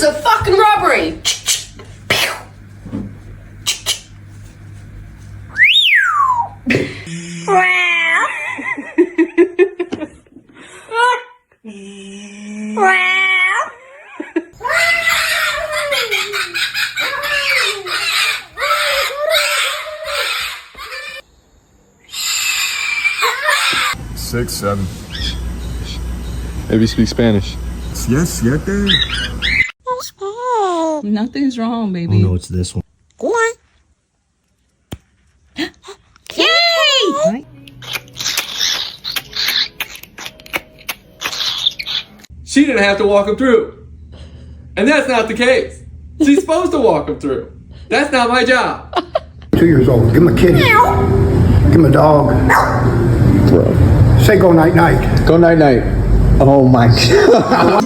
is a fucking robbery. Six, seven. Maybe speak Spanish. Yes, siete. Nothing's wrong, baby. Oh no, it's this one. Go on. Yay! She didn't have to walk him through. And that's not the case. She's supposed to walk him through. That's not my job. 2 years old. Give him a kitty. Give him a dog. Bro. Say go night night. Go night night. Oh my god.